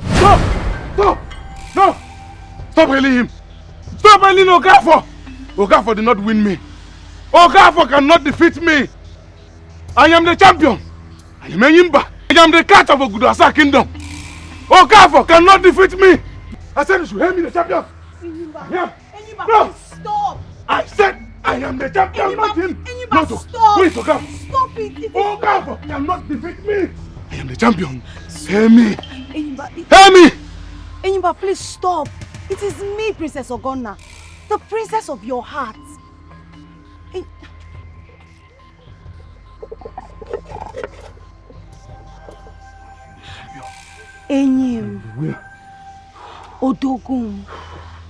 Stop! Stop! No! Stop hailing him! Stop hailing Okafor! Okafor did not win me. Okafor cannot defeat me. I am the champion. I am Enyimba. I am the cat of Ogudasa kingdom. Okafor cannot defeat me. I said you should hail me the champion. Enyimba, No! stop! I said I am the champion, not him. Enyimba, stop! Please, Okafor. Stop it! Okafor cannot defeat me. I am the champion. Hail me. Enyimba, Hail me. Enyimba, please stop. It is me, Princess Ogonna, the princess of your heart. Enyim, ODOGWU,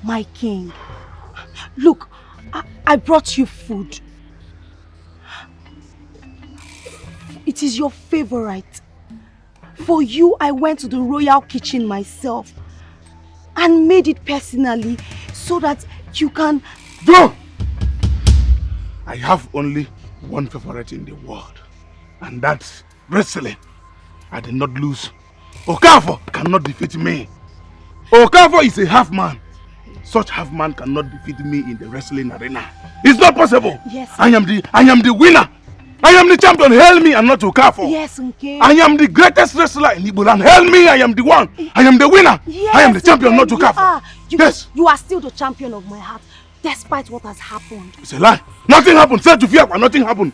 my king. Look, I brought you food. It is your favorite. For you, I went to the royal kitchen myself and made it personally so that you can... Go! I have only one favorite in the world, and that's wrestling. I did not lose. Okafor cannot defeat me. Okafor is a half man. Such half man cannot defeat me in the wrestling arena. It's not possible. Yes. I am the winner. I am the champion. Hail me and not Okafor. Yes, okay. I am the greatest wrestler in Igbo land. Hail me. I am the one. I am the winner. Yes, I am the champion, not Okafor. Yes. You are still the champion of my heart, despite what has happened. It's a lie. Nothing happened. Say to Fiakwa, nothing happened.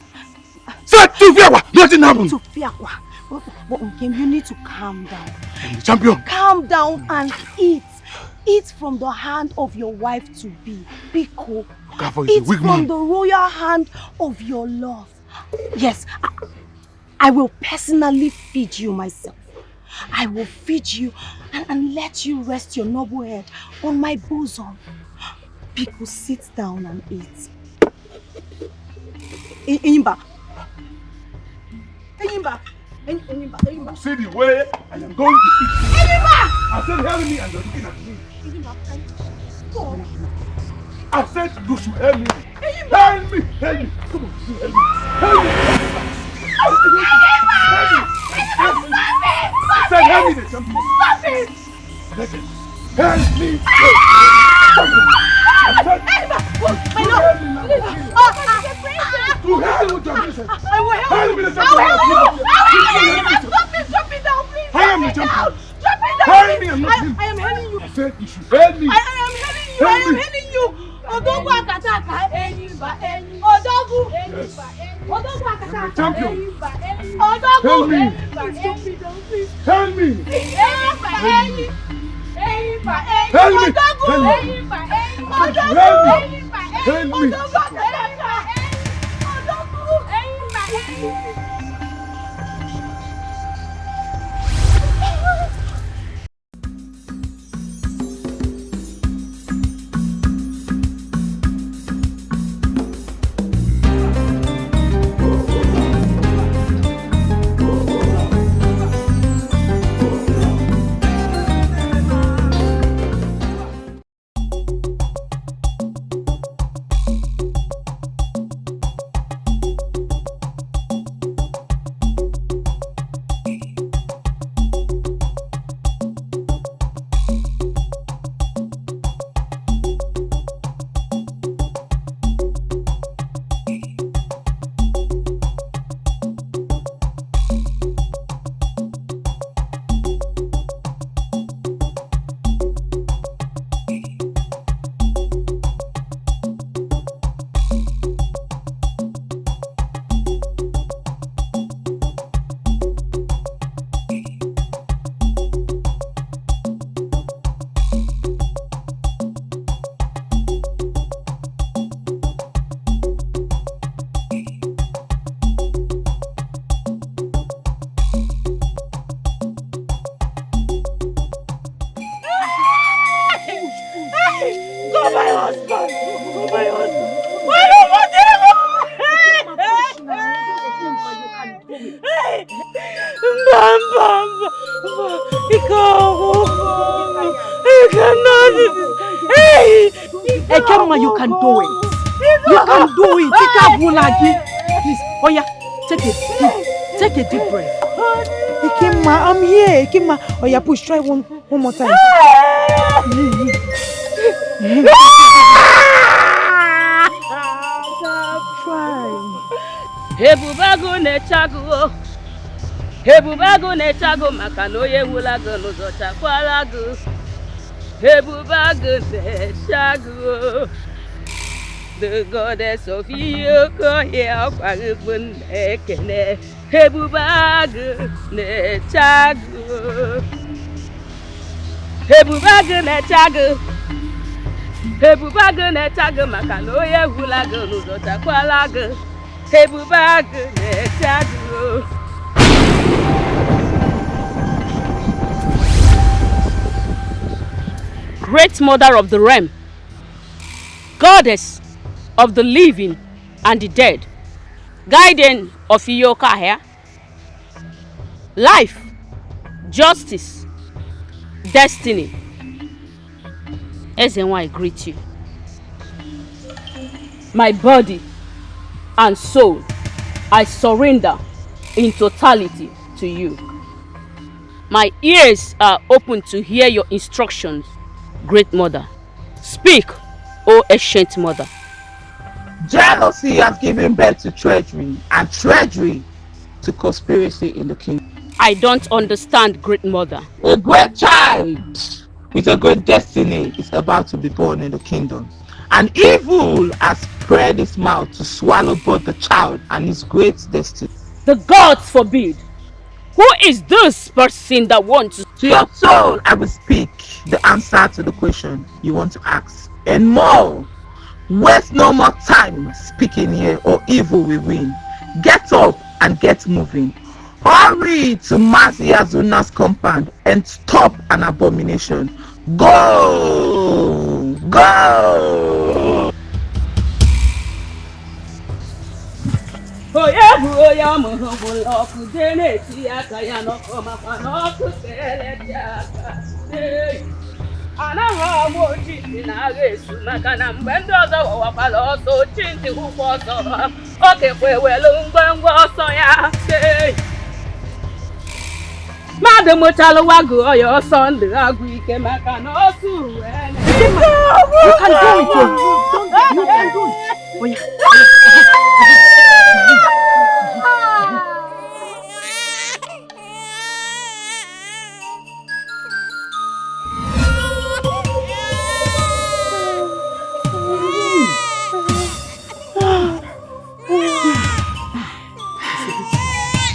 Say to Fiakwa, nothing happened. To Fiakwa. But Nkem, you need to calm down. I'm the champion. Calm down and eat. Eat from the hand of your wife to be. Biko. Eat from the royal hand of your love. Yes, I will personally feed you myself. I will feed you and let you rest your noble head on my bosom. Biko, sit down and eat. Enyimba. Enyimba. Enyimba. See the way I am going to eat. Enyimba! I said, help me, and you're looking at me. Enyimba, stop. I said, you should help me. Help me, help me. Come on, help me. Help me. Help me. I said, help me, the champion. Stop it! Listen, help me. I said, my lord, to help me with your mission. I will help you. I will help you. Drop it down, please. I am the champion. Drop it down. Help me, I'm not him. I am helping you. I said you should help me. I am helping you. I am helping you. ODOGWU akataka. ODOGWU. ODOGWU akataka. Champion. ODOGWU. Help me. Help me. Help me. Help me. You can do it. You can do it. Please, oh yeah, take a deep breath. Ikema, I'm here. Ikema, oh yeah, push, try one. One more time. Try. Ebubago nechago. Ebubago nechago makano ye wulago n'ụzọ chakwara gụ. Ebubago nechago. The goddess of Yoko here ọkwarịkpụ ekene. Ebubago nechago. Ebubago nechago. Ebubago nechago makano ye wulago n'ụzọ chakwara gụ. Ebubago nechago. Great mother of the realm, goddess of the living and the dead, guardian of Iyoka here, life, justice, destiny. Ezenwa, I greet you. My body and soul, I surrender in totality to you. My ears are open to hear your instructions, Great Mother. Speak, O ancient mother. Jealousy has given birth to treachery, and treachery to conspiracy in the kingdom. I don't understand, Great Mother. A great child with a great destiny is about to be born in the kingdom. And evil has spread its mouth to swallow both the child and his great destiny. The gods forbid. Who is this person that wants To your soul, I will speak the answer to the question you want to ask. And more. Waste no more time speaking here, or evil will win. Get up and get moving. Hurry to Mazi Azuna's compound and stop an abomination. Go! Go! Anaghị ọmụ ochintị na-agha esu maka na mgbe ndị ọzọ wawakwala ọsọ ochintị ụkwụ ọsọ ha o kekwa ewelu ngwengwe ọsọ ya mmadụ mụchalụ wagụ ọya ọsọ ndụ agwụ ike maka na ọsọ uwe You can do it. You can do it. Oh, yeah.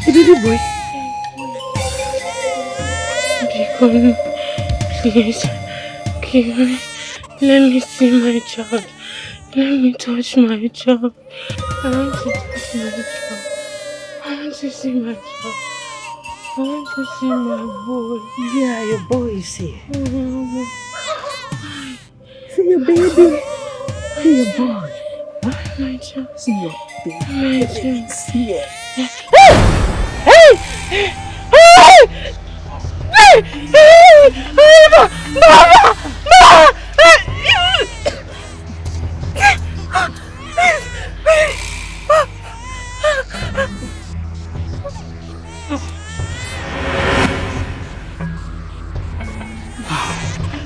Baby boy. Please, give me. Let me see my child. Let me touch my child. I want to touch my child. I want to see my child. I want to see my boy. Yeah, your boy is here. Oh, See your baby. See your boy. my child. See your baby. My child. See it.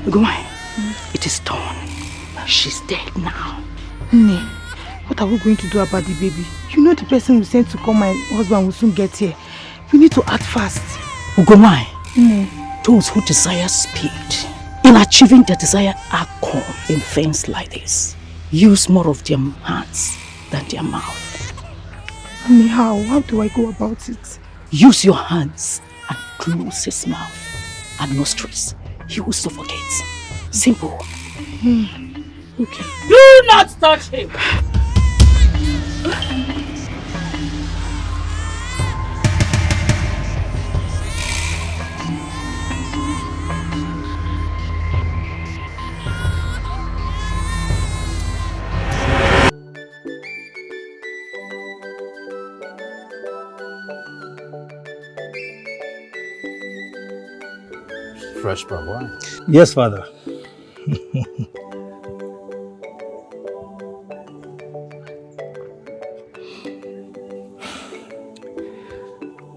Gumai, it is done. She's dead now. Ne, what are we going to do about the baby? You know the person we sent to call my husband will soon get here. We need to act fast. Ugomai, those who desire speed in achieving their desired outcome in things like this use more of their hands than their mouth. Ne, how? How do I go about it? Use your hands and close his mouth and nostrils. He will suffocate. Simple. Okay. Do not touch him. Fresh boy. Yes, Father.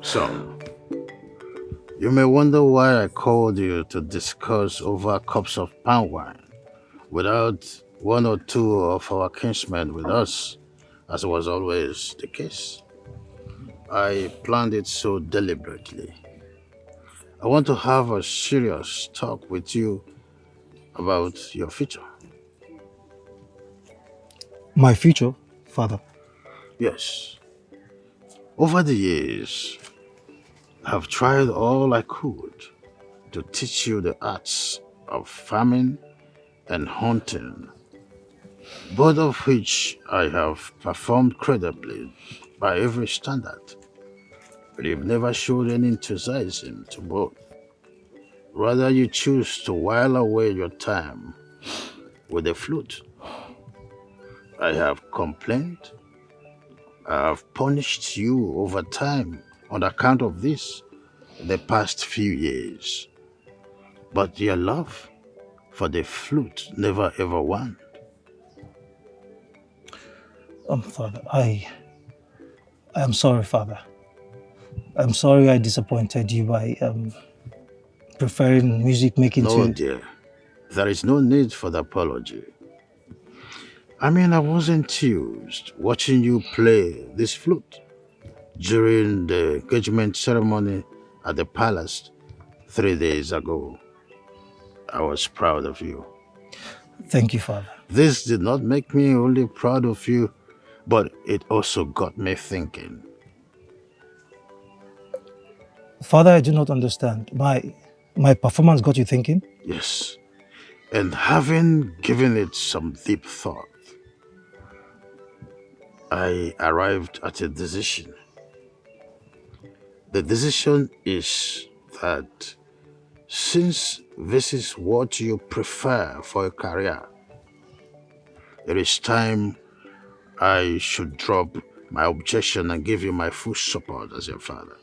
So, You may wonder why I called you to discuss over cups of palm wine without one or two of our kinsmen with us, as was always the case. I planned it so deliberately. I want to have a serious talk with you about your future. My future, Father? Yes. Over the years, I've tried all I could to teach you the arts of farming and hunting, both of which I have performed credibly by every standard. But you've never showed any enthusiasm to both. Rather, you choose to while away your time with the flute. I have complained. I have punished you over time on account of this the past few years. But your love for the flute never ever won. Father, I am sorry, Father. I'm sorry I disappointed you by preferring music making to... No, dear. There is no need for the apology. I mean, I was enthused watching you play this flute during the engagement ceremony at the palace 3 days ago. I was proud of you. Thank you, Father. This did not make me only proud of you, but it also got me thinking. Father, I do not understand. My performance got you thinking? Yes, and having given it some deep thought, I arrived at a decision. The decision is that since this is what you prefer for a career, it is time I should drop my objection and give you my full support as your father.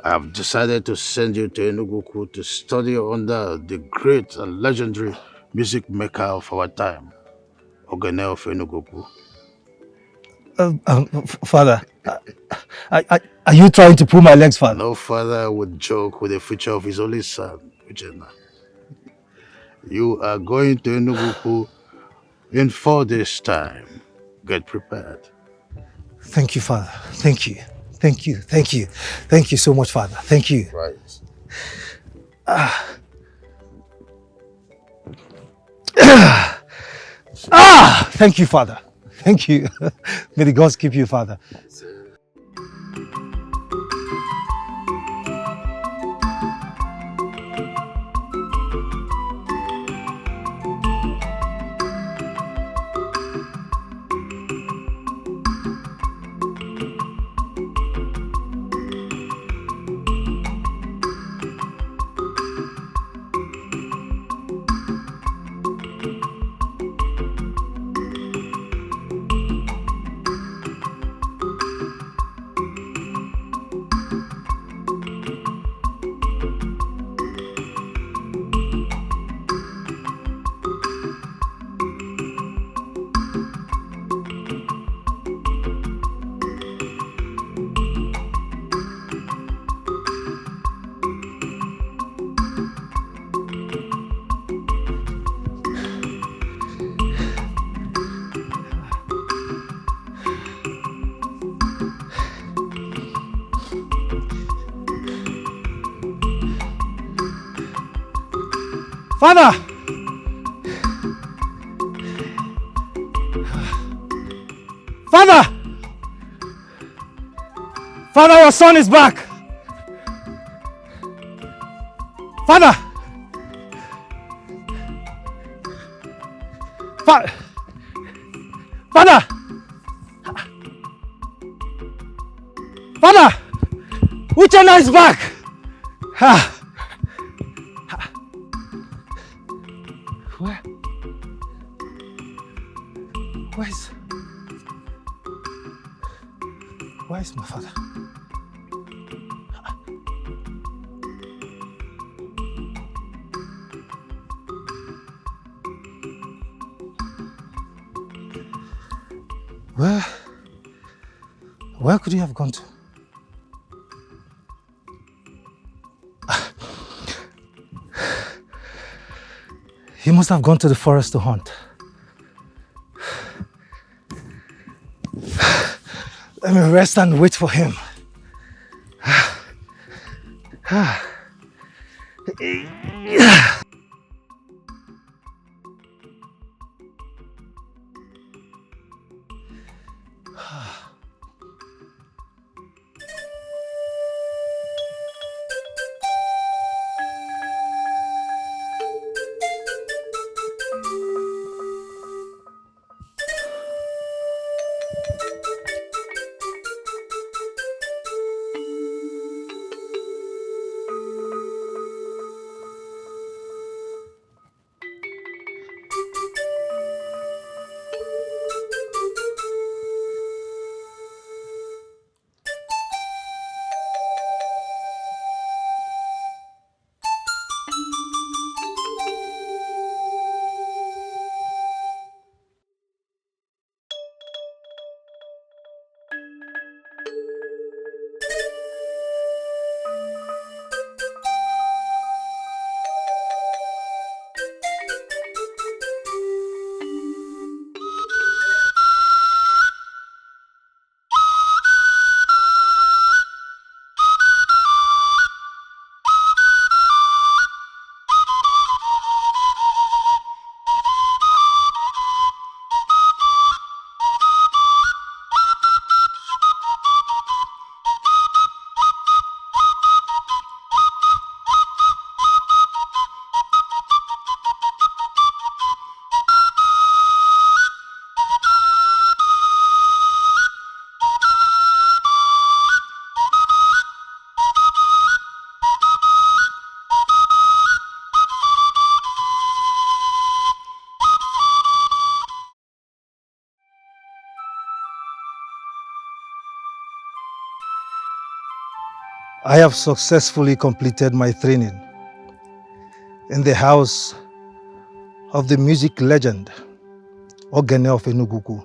I have decided to send you to ODOGWU to study under the great and legendary music maker of our time, Ogene of ODOGWU. Father, are you trying to pull my legs, Father? No father would joke with the future of his only son, Uchenna. You are going to ODOGWU in 4 days' time. Get prepared. Thank you, Father. Thank you. Thank you. Thank you. Thank you so much, Father. Thank you. Right. Thank you, Father. Thank you. May the gods keep you, Father. Father! Father! Father, your son is back! Father! Father! Father! Uchenna is back! Where's my father? Where could he have gone to? He must have gone to the forest to hunt. Let me rest and wait for him. I have successfully completed my training in the house of the music legend, Ogene of Enugu.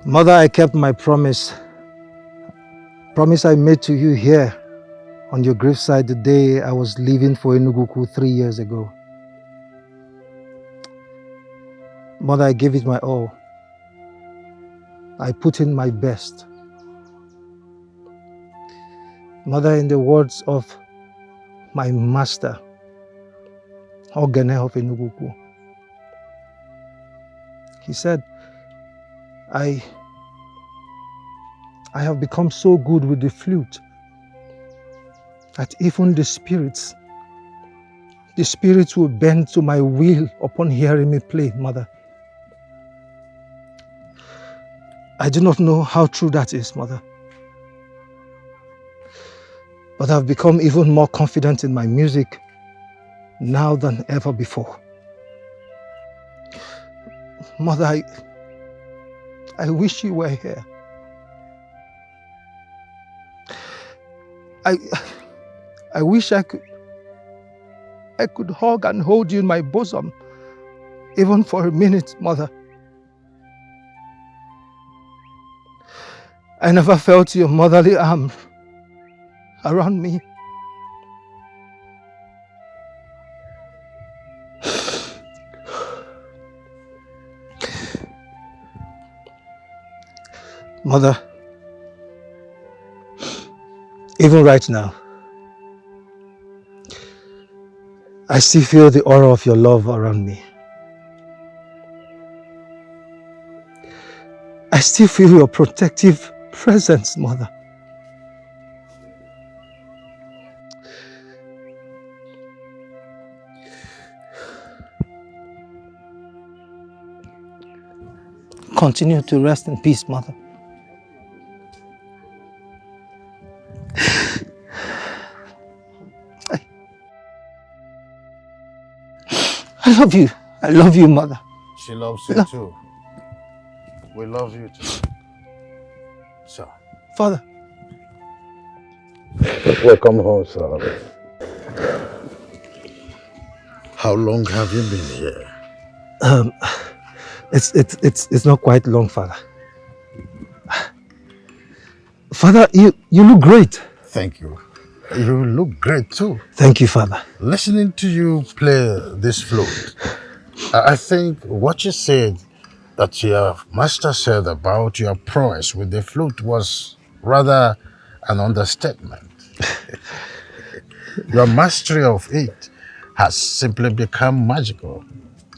Mother, I kept my promise I made to you here on your graveside the day I was leaving for Enugu 3 years ago. Mother, I gave it my all. I put in my best. Mother, in the words of my master, Ogene of Enugu, he said, I have become so good with the flute that even the spirits will bend to my will upon hearing me play, Mother. I do not know how true that is, Mother. But I've become even more confident in my music now than ever before. Mother, I wish you were here. I wish I could hug and hold you in my bosom, even for a minute, Mother. I never felt your motherly arm around me. Mother, even right now, I still feel the aura of your love around me. I still feel your protective presence, Mother. Continue to rest in peace, Mother. I love you. I love you, Mother. She loves you too. We love you too. So. Father. Welcome home, son. How long have you been here? It's not quite long, Father. Father, you look great. Thank you. You look great too. Thank you, Father. Listening to you play this flute, I think what you said that your master said about your prowess with the flute was rather an understatement. Your mastery of it has simply become magical.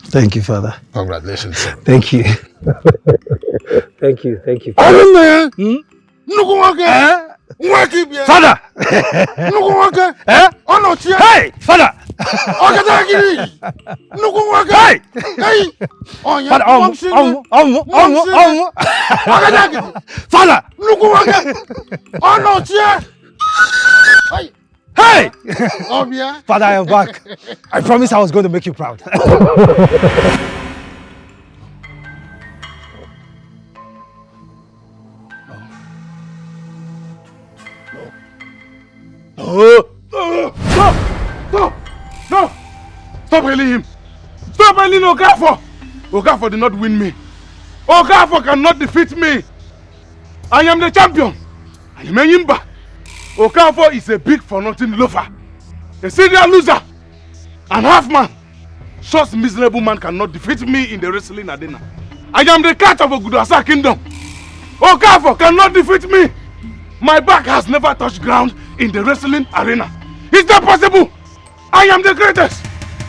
Thank you, Father. Congratulations, sir. Thank you. Thank you. Thank you. Father! Father! Hey! Father! Hey! Father! Hey! Father, I am back. I promised I was going to make you proud. No! Stop hailing him! Stop hailing Okafor! Okafor did not win me. Okafor cannot defeat me. I am the champion. I am Enyimba. Okafor is a big for nothing loafer. A serial loser. And half man. Such miserable man cannot defeat me in the wrestling arena. I am the cat of Ogudasa kingdom. Okafor cannot defeat me. My back has never touched ground in the wrestling arena. Is that possible? I am the greatest.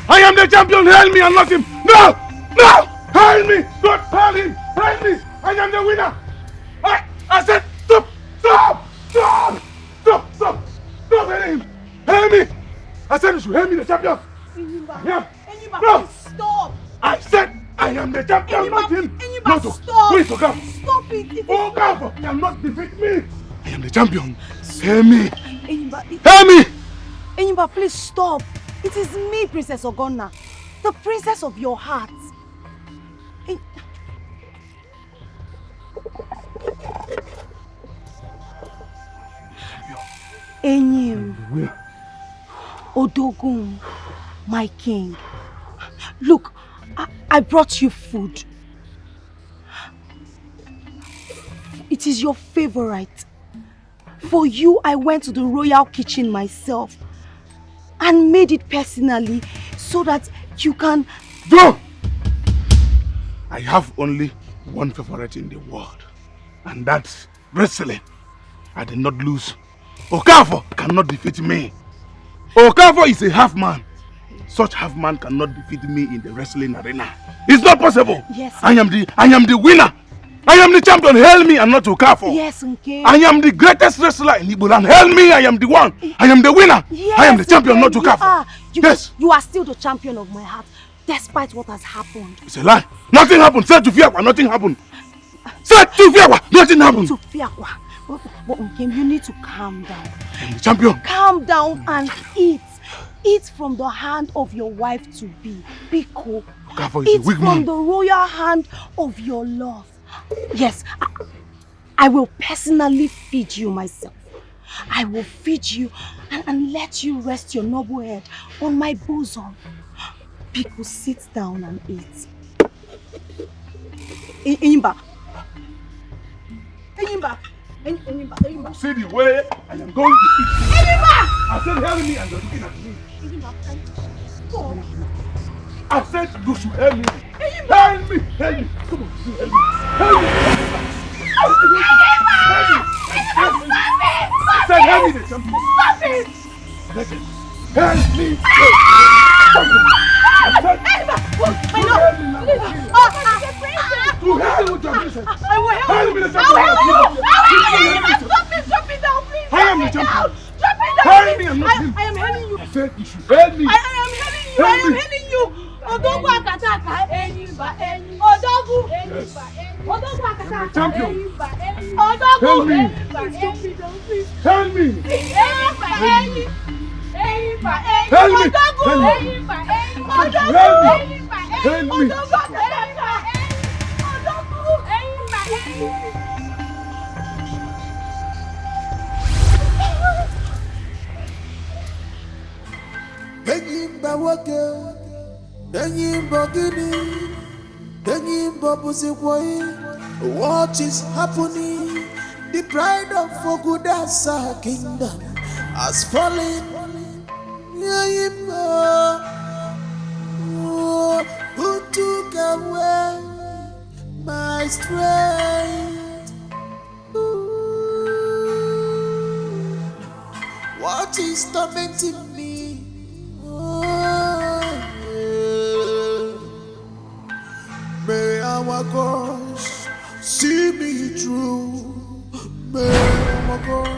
I am the champion. Hail me and not him. No! No! Hail me! God, hail him! Hail me! I am the winner. I said stop! Stop! Stop! Stop! Stop! Stop hailing him! Hail me! I said you should hail me the champion. Enyimba, No! please stop. I said I am the champion, not him. Enyimba, stop. Wait, Okafor. Stop it. Okafor cannot defeat me. I am the champion. Hail me. Enyimba, Hail me! Enyimba, please stop. It is me, Princess Ogonna, the princess of your heart. Enyim, ODOGWU, my king. Look, I brought you food. It is your favorite. For you, I went to the royal kitchen myself and made it personally so that you can... Go! I have only one favorite in the world, and that's wrestling. I did not lose. Okafor cannot defeat me. Okafor is a half man. Such half man cannot defeat me in the wrestling arena. It's not possible. Yes. I am the winner. I am the champion. Hail me and not Okafor. Yes, okay. I am the greatest wrestler in Igbo land. Hail me. I am the one. I am the winner. Yes, I am the champion, not Okafor. Yes. You are still the champion of my heart, despite what has happened. It's a lie. Nothing happened. Say to Fiakwa, nothing happened. Say to Fiakwa, nothing happened. To Fiakwa. But Nkem, you need to calm down. I am the champion. Calm down and eat. Eat from the hand of your wife to be. Biko. Okafor is a weak man. Eat from the royal hand of your love. Yes, I will personally feed you myself. I will feed you and let you rest your noble head on my bosom. Biko, sit down and eat. Enyimba. Enyimba. Enyimba. See the way I am going to eat. Enyimba! I said help me and you're looking at me. Enyimba, stop. I said you should help me. Help me. Help me. Come on, help me. Help me. Help me. I said help me the champion. Stop it! Listen. Help me. I said my lord, to help with your business. I will help Help me you. the champion. Drop it down, please. I am the champion. Drop it down. Help me, I'm not him. I am helping you. I said you should help me. I am helping you. I am helping you. Odogwu akataka. Enyimba. Odogwu. Yes. Odogwu akataka. Champion. Odogwu. Help me. Drop it down, please. Help me. Enyimba. Enyimba. Help me. Odogwu. Help me. Odogwu. Help me. Help me. Odogwu akataka. Odogwu. Enyimba woke, Enyimba gini, Enyimba buzikwai. What is happening? The pride of Ogudasa kingdom has fallen. Who took away my strength? What is tormenting me? May our God see me through. May our God.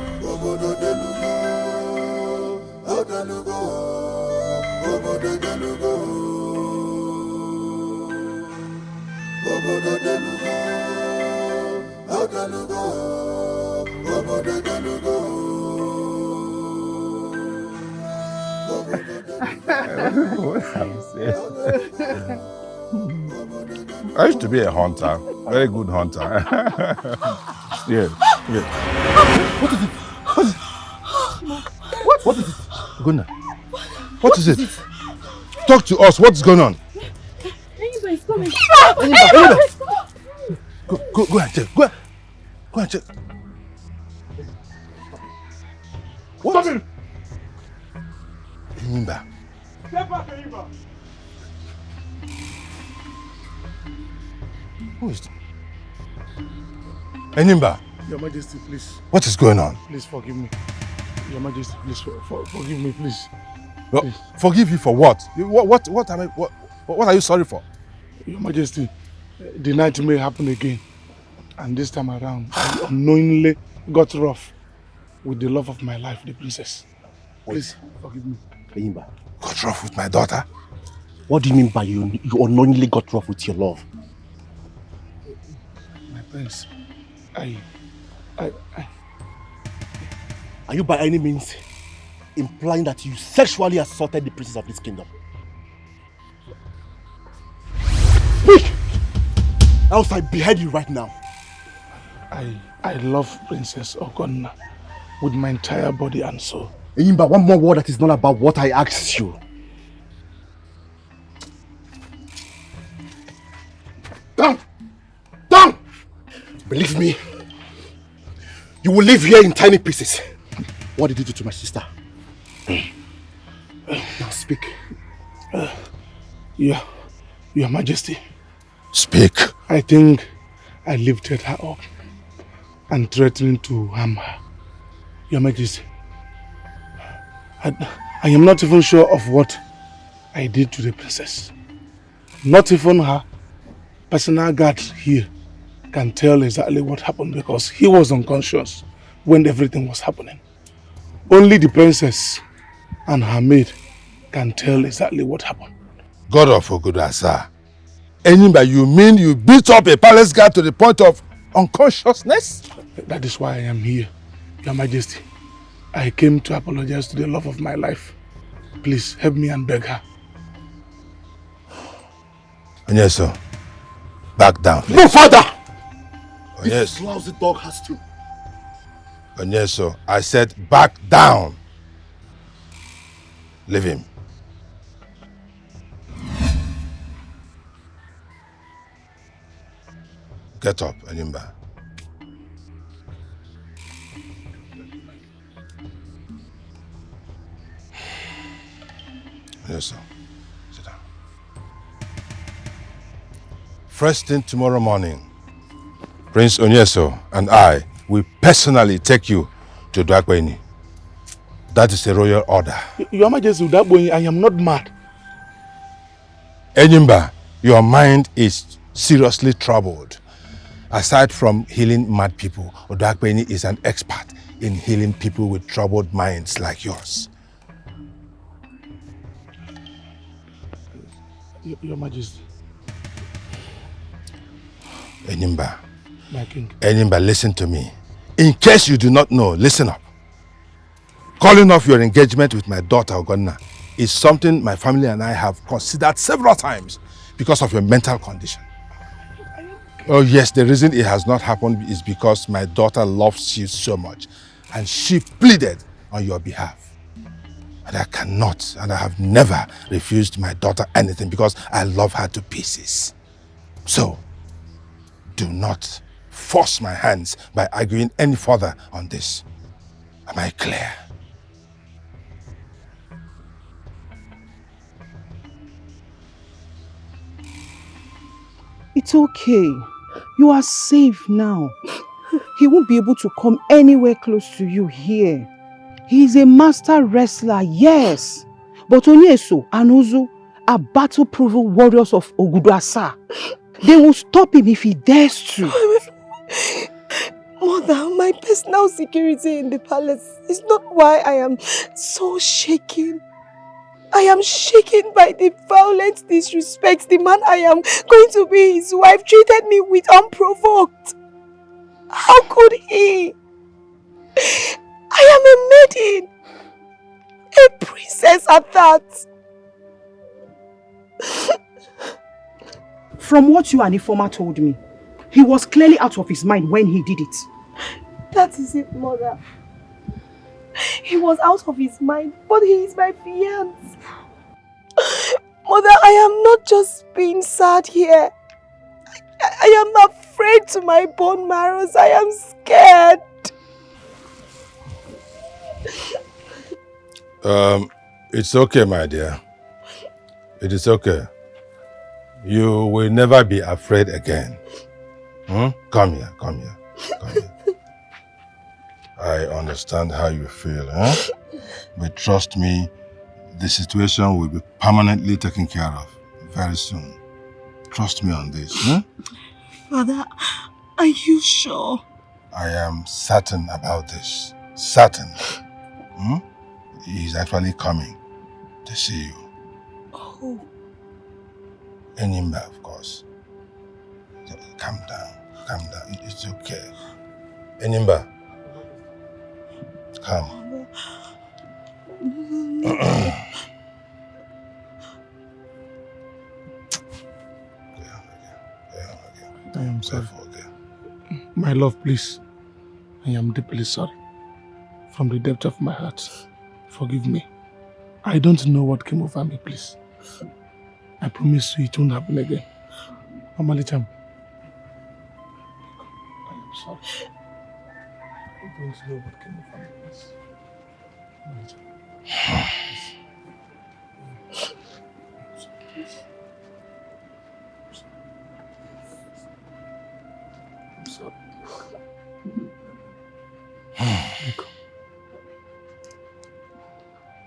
What I'm saying. I used to be a hunter, very good hunter. Yeah. What is it? What is it? Gunnar, what is it? Talk to us. What's going on? Anybody's coming. Go and check. Go and check. What? Stop him! Enyimba. Step back, Enyimba. Who is that? Enyimba. Your Majesty, please. What is going on? Please forgive me. Your Majesty, please forgive me, please. Well, please. Forgive you for what? What are you sorry for? Your Majesty, the night may happen again. And this time around, I unknowingly got rough with the love of my life, the princess. Please, forgive me. Enyimba. Got rough with my daughter? What do you mean by you unknowingly got rough with your love? My prince, Are you by any means implying that you sexually assaulted the princess of this kingdom? Speak! Else I behead you right now. I love Princess Ogonna with my entire body and soul. Enyimba, one more word that is not about what I asked you. Down! Down! Believe me, you will live here in tiny pieces. What did you do to my sister? Now speak. Your Majesty. Speak. I think I lifted her up and threatened to harm her. Your Majesty, I am not even sure of what I did to the princess. Not even her personal guard here can tell exactly what happened because he was unconscious when everything was happening. Only the princess and her maid can tell exactly what happened. God of Ogudasa. Enyimba, you mean you beat up a palace guard to the point of unconsciousness? That is why I am here, Your Majesty. I came to apologize to the love of my life. Please help me and beg her. Yes, sir. Back down, please. No, father! Yes. This lousy dog has to. Yes, sir. I said back down. Leave him. Get up, Enyimba. Yes, sir. Sit down. First thing tomorrow morning, Prince Onyeso and I will personally take you to ODOGWU. That is a royal order. Your Majesty, I am not mad. Enyimba, your mind is seriously troubled. Aside from healing mad people, ODOGWU is an expert in healing people with troubled minds like yours. Your Majesty. Enyimba. My king. Enyimba, listen to me. In case you do not know, listen up. Calling off your engagement with my daughter, Ogonna, is something my family and I have considered several times because of your mental condition. Oh yes, the reason it has not happened is because my daughter loves you so much and she pleaded on your behalf. And I cannot and I have never refused my daughter anything because I love her to pieces. So, do not force my hands by arguing any further on this. Am I clear? It's okay. You are safe now. He won't be able to come anywhere close to you here. He is a master wrestler, yes. But Onyeso and Uzu are battle-proven warriors of Ogwuasa. They will stop him if he dares to. Mother, my personal security in the palace is not why I am so shaken. I am shaken by the violent disrespect the man I am going to be his wife treated me with unprovoked. How could he? I am a maiden. A princess at that. From what you and Ifeoma told me, he was clearly out of his mind when he did it. That is it, Mother. He was out of his mind, but he is my fiancé. Mother, I am not just being sad here. I am afraid to my bone marrows. I am scared. It's okay, my dear. It is okay. You will never be afraid again. Come here, come here, come here. I understand how you feel, but trust me, the situation will be permanently taken care of very soon. Trust me on this. Father, are you sure? I am certain about this. Certain. He is actually coming to see you. Oh. Enimba, of course. Calm down. Calm down. It's okay. Enimba. Come. I am sorry. My love, please. I am deeply sorry. From the depth of my heart, forgive me. I don't know what came over me, please. I promise you it won't happen again. Omalicham, I am sorry. I don't know what came over me, please. Omalicham, please. I'm sorry.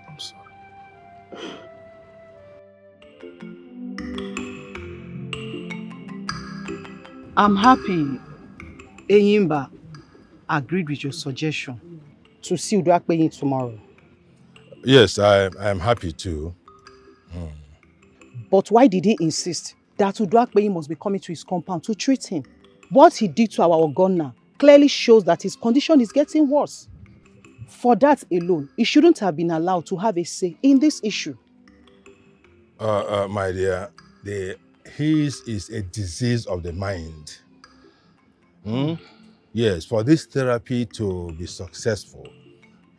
I'm sorry. I'm happy Enyimba agreed with your suggestion to see Uduakpeyin tomorrow. Yes, I am happy too. But why did he insist that Uduakpeyin must be coming to his compound to treat him? What he did to our Ogonna clearly shows that his condition is getting worse. For that alone, he shouldn't have been allowed to have a say in this issue. My dear, his is a disease of the mind. Yes, for this therapy to be successful,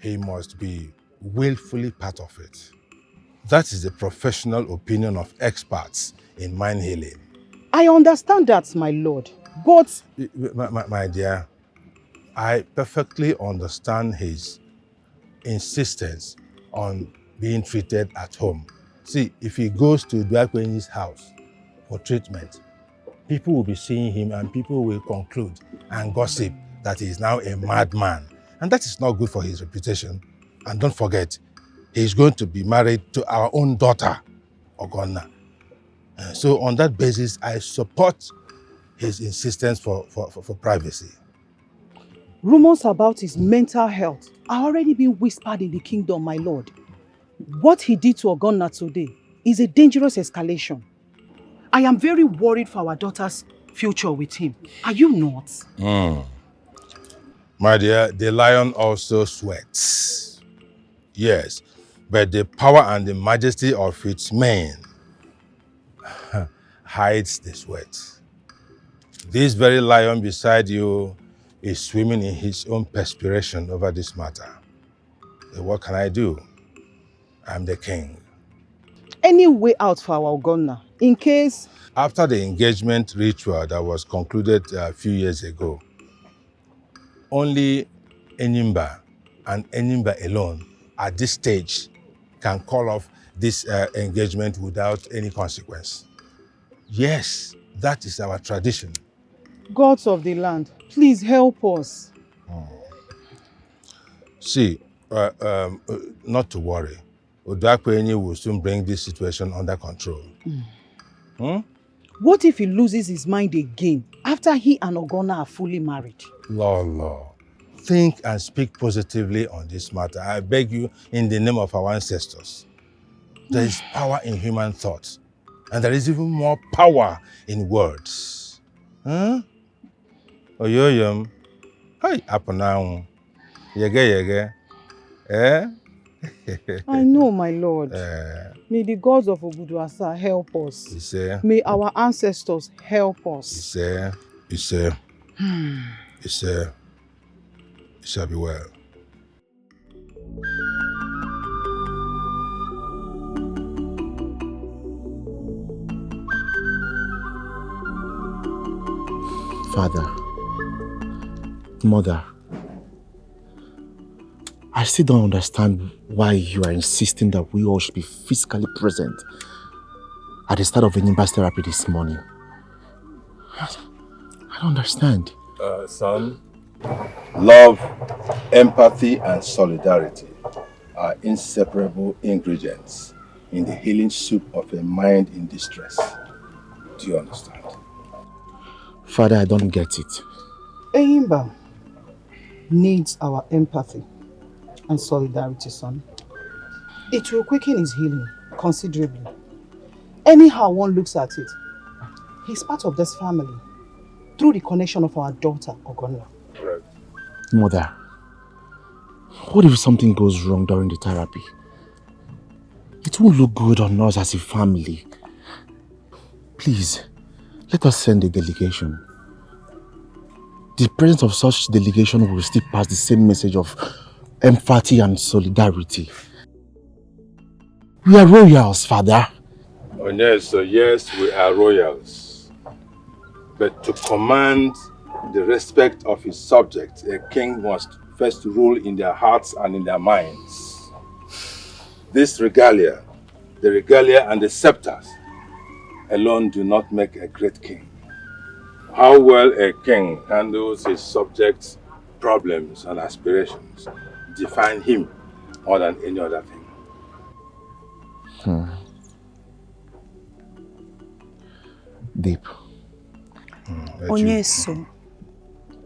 he must be willfully part of it. That is the professional opinion of experts in mind healing. I understand that, my lord, but... My dear, I perfectly understand his insistence on being treated at home. See, if he goes to Uduakpeyi's house for treatment, people will be seeing him and people will conclude and gossip that he is now a madman. And that is not good for his reputation. And don't forget, he is going to be married to our own daughter, Ogonna. So on that basis, I support his insistence for privacy. Rumors about his mental health are already being whispered in the kingdom, my lord. What he did to Ogonna today is a dangerous escalation. I am very worried for our daughter's future with him. Are you not? My dear, the lion also sweats. Yes, but the power and the majesty of its mane hides the sweat. This very lion beside you is swimming in his own perspiration over this matter. What can I do? I'm the king. Any way out for our Ogonna, in case... After the engagement ritual that was concluded a few years ago, only Enimba and Enimba alone at this stage can call off this engagement without any consequence. Yes, That is our tradition. Gods of the land, please help us. See, not to worry. ODOGWU will soon bring this situation under control. What if he loses his mind again after he and Ogonna are fully married? Lord. Think and speak positively on this matter. I beg you in the name of our ancestors. There is power in human thought. And there is even more power in words. Oyoyom. Hi, apanang. Yege. Eh? I know, my lord. May the gods of Obuduasa help us. May our ancestors help us. It shall be well. Father, Mother, I still don't understand why you are insisting that we all should be physically present at the start of Enyimba's therapy this morning. I don't understand. Son, love, empathy, and solidarity are inseparable ingredients in the healing soup of a mind in distress. Do you understand? Father, I don't get it. Enyimba needs our empathy and solidarity, son. It will quicken his healing considerably. Anyhow one looks at it, he's part of this family through the connection of our daughter, Ogonna. Right. Mother, what if something goes wrong during the therapy? It won't look good on us as a family. Please, let us send a delegation. The presence of such delegation will still pass the same message of empathy and solidarity. We are royals, Father. Oh, yes, yes, we are royals. But to command the respect of his subjects, a king must first rule in their hearts and in their minds. This regalia, the regalia and the scepters, alone do not make a great king. How well a king handles his subjects' problems and aspirations define him more than any other thing. Deep. Onyeso,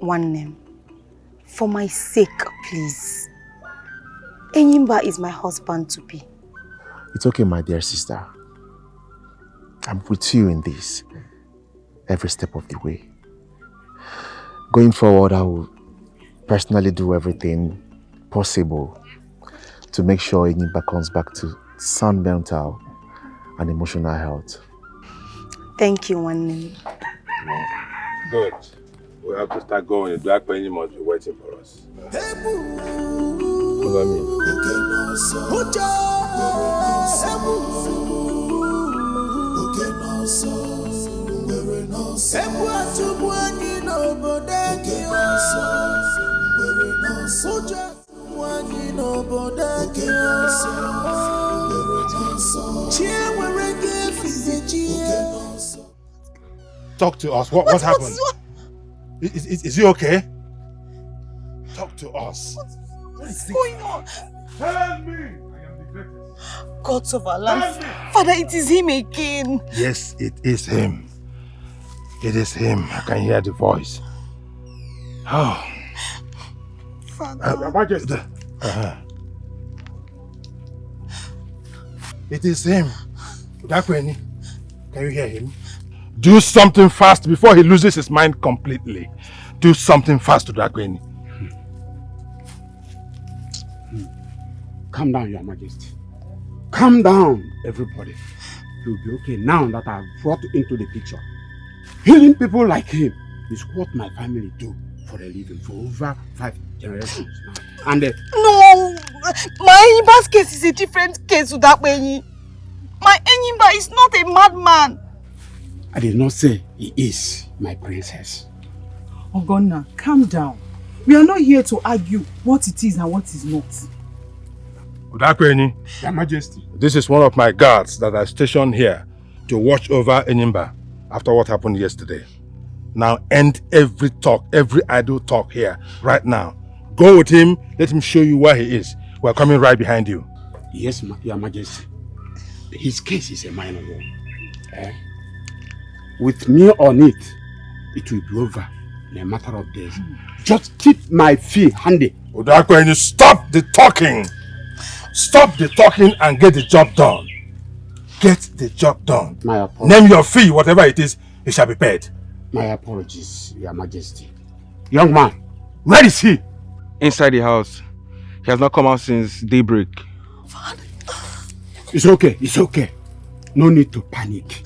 one name. For my sake, please. Enyimba is my husband to be. It's okay, my dear sister. I'm with you in this. Every step of the way. Going forward, I will personally do everything possible to make sure Enyimba comes back to sound mental and emotional health. Thank you, one name. Good. We have to start going. The black penny must be waiting for us. Follow me. Talk to us. What happened? Is he okay? Talk to us. What is going on? Tell me! I am the greatest. Gods of our land. Father, it is him again. Yes, it is him. It is him. I can hear the voice. Oh. Father. Your Majesty. It is him. Dakweni, can you hear him? Do something fast before he loses his mind completely. Do something fast to Dakweni. Calm down, Your Majesty. Calm down, everybody. You'll be okay now that I've brought into the picture. Healing people like him is what my family do for a living for over 5 generations now. And no, my Enyimba's case is a different case to that way. My Enyimba is not a madman. I did not say he is, my princess. Ogonna, calm down. We are not here to argue what it is and what is not. Dakweni, Your Majesty. this is one of my guards that are stationed here to watch over Enyimba. after what happened yesterday. Now end every talk, every idle talk here, right now. Go with him, let him show you where he is. We're coming right behind you. Yes, Your Majesty. His case is a minor one. With me on it, it will be over in a matter of days. Just keep my fee handy. ODOGWU, stop the talking! Stop the talking and get the job done. Get the job done. My apologies. Name your fee, whatever it is, it shall be paid. My apologies, Your Majesty. Young man, where is he? Inside the house. He has not come out since daybreak. Father. It's okay, it's okay. No need to panic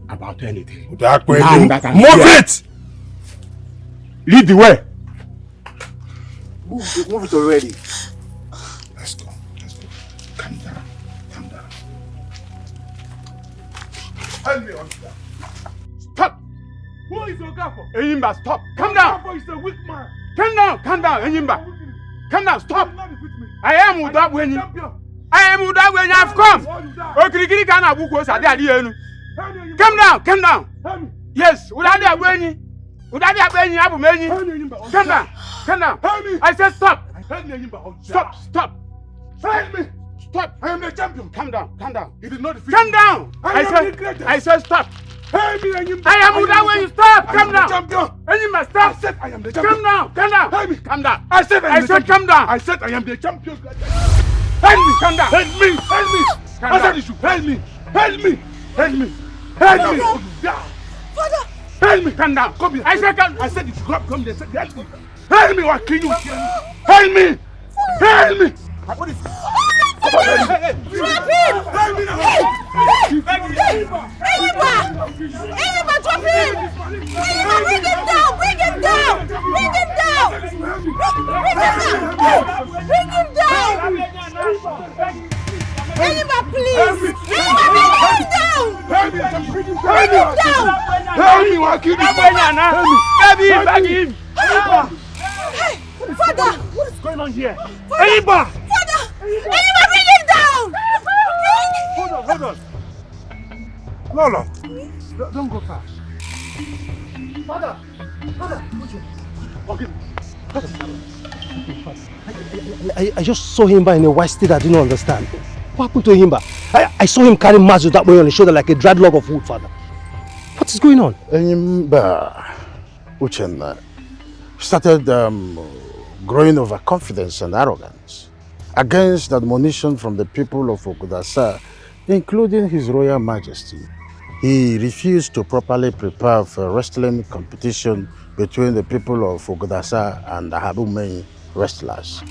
about anything. ODOGWU, move it! Lead the way. Move it already. Let's go. Calm down. Help me, Oscar. Stop! Who is Okafor? Enyimba, stop. Calm down. Okafor is a weak man. Calm down, Enyimba. Calm down, stop. I am ODOGWU. I am ODOGWU. I've come. Calm down. Yes, ODOGWU. Calm down. I said stop. Stop. Help me. Stop. I am the champion. Calm down. He did not defeat Calm me. down. I said stop. Help me, Enyimba. I am ODOGWU. Stop. Calm down. Champion. Enyimba, stop. I said I am the champion. Calm down. Help me. Calm down. I said calm down. I said I am the champion. Help me. Calm down. Help me. I said you should help me. Help me. Father. Help me. Calm down. Come here. I said you should come here. Help me. Help me. What can you kill me? Help me. What is it? Drop him! Help me now. Enyimba, drop him! Enyimba, bring him down! Bring him down! Enyimba, please! Bring him down! Help me. What can you Help him. Hey, Father! What is going on here? Enyimba! Father! Enyimba, bring him down! Hold on. Lolo, don't go fast. Father, forgive me. I just saw him in a white state I didn't understand. What happened to him? I saw him carrying Mazu that way on his shoulder like a dried log of wood, Father. What is going on? Enyimba Uchenna started growing overconfidence and arrogance against admonition from the people of Ogudasa, including His Royal Majesty. He refused to properly prepare for a wrestling competition between the people of Ogudasa and the Ahabumeyi wrestlers.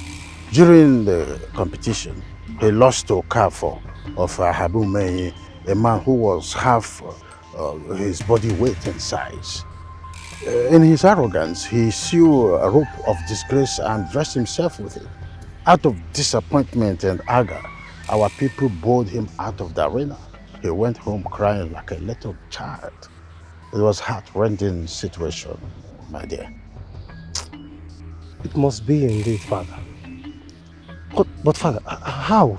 During the competition, he lost to Okafor of Ahabumeyi, a man who was half his body weight and size. In his arrogance, he sew a rope of disgrace and dressed himself with it. Out of disappointment and anger, our people bowed him out of the arena. He went home crying like a little child. It was a heart-rending situation, my dear. It must be indeed, Father. But Father, how?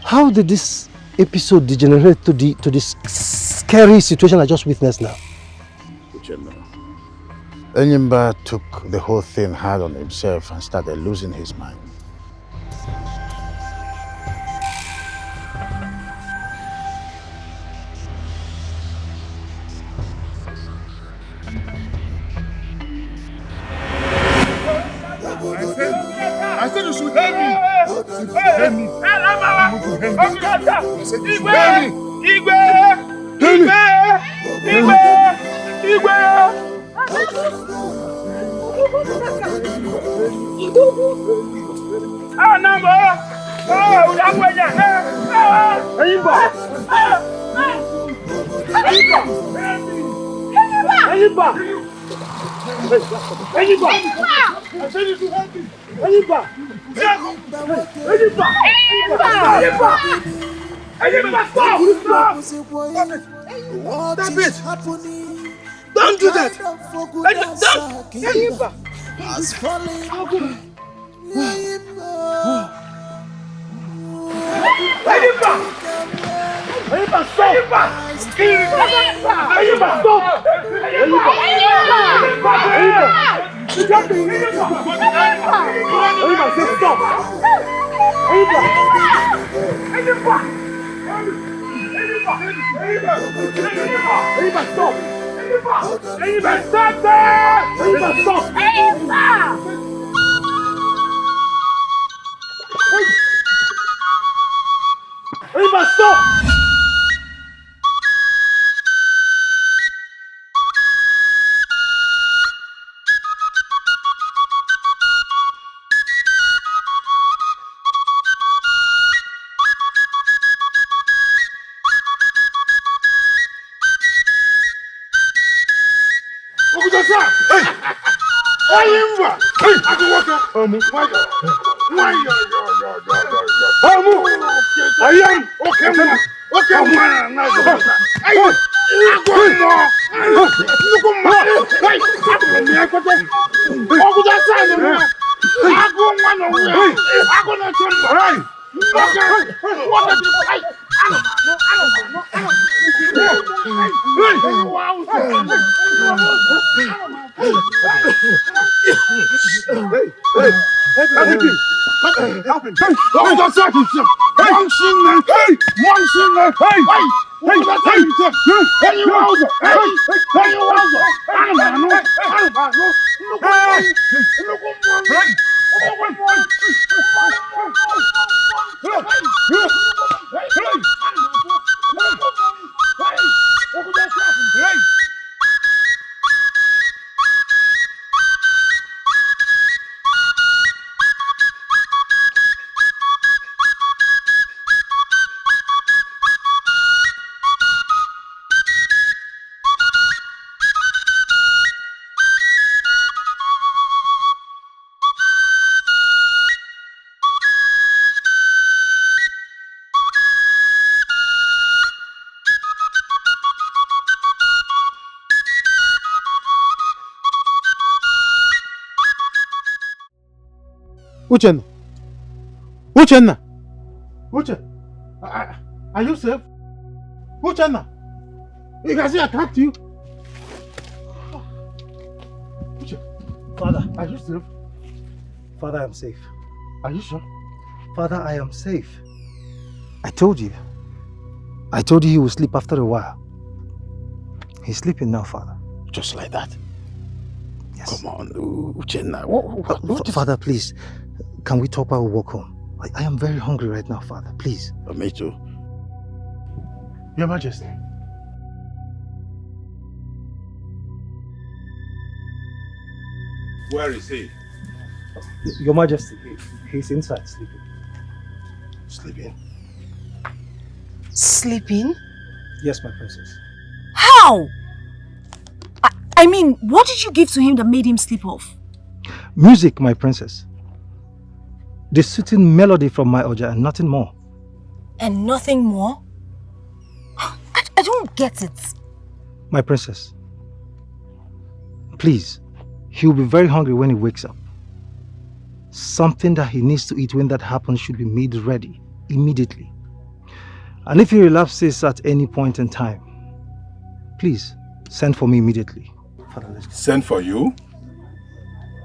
How did this episode degenerate to this scary situation I just witnessed now? Enyimba took the whole thing hard on himself and started losing his mind. I said you should help me. Help me. Don't do that! Uchenna! Uchenna! Uche! Are you safe? Uchenna! Has he attacked you? Uche! Father. Are you safe? Father, I am safe. Are you sure? Father, I am safe. I told you. I told you he will sleep after a while. He's sleeping now, Father. Just like that? Yes. Come on, Uchenna. What Father, please. Can we talk while we walk home? I am very hungry right now, Father. Please. Me too. Your Majesty. Where is he? Your Majesty, he's inside sleeping. Sleeping? Sleeping? Yes, my princess. How? I mean, what did you give to him that made him sleep off? Music, my princess. The soothing melody from my Oja and nothing more. And nothing more? I don't get it. My princess. Please, he will be very hungry when he wakes up. Something that he needs to eat when that happens should be made ready immediately. And if he relapses at any point in time, please send for me immediately. Father, let's go. Send for you?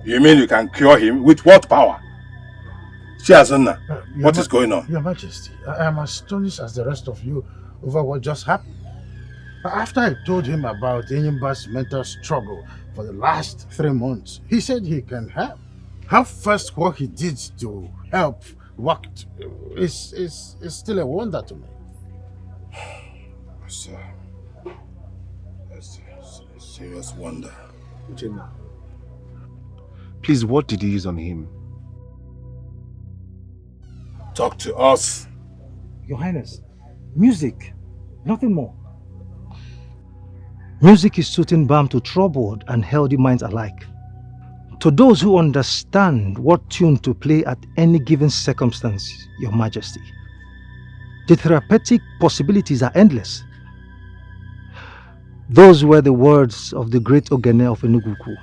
You mean you can cure him? With what power? Chiazunna, what is going on? Your Majesty, I am astonished as the rest of you over what just happened. After I told him about Enyimba's mental struggle for the last 3 months, he said he can help. How first what he did to help worked is still a wonder to me. It's a serious wonder. Uchenna, please, what did you use on him? Talk to us. Your Highness, music, nothing more. Music is soothing balm to troubled and healthy minds alike. To those who understand what tune to play at any given circumstance, Your Majesty, the therapeutic possibilities are endless. Those were the words of the great Ogene of ODOGWU,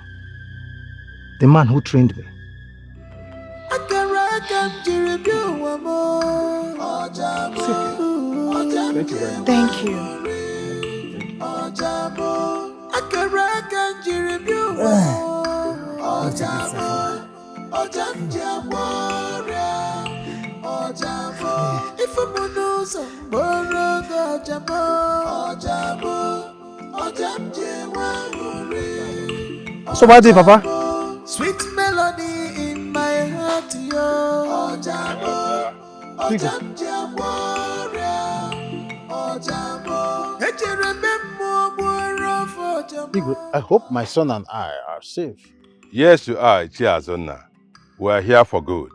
the man who trained me. Thank you very much. Thank you. So what did Papa? Sweet melody in my heart, yo. I hope my son and I are safe. Yes, you are, Chiazona. We are here for good.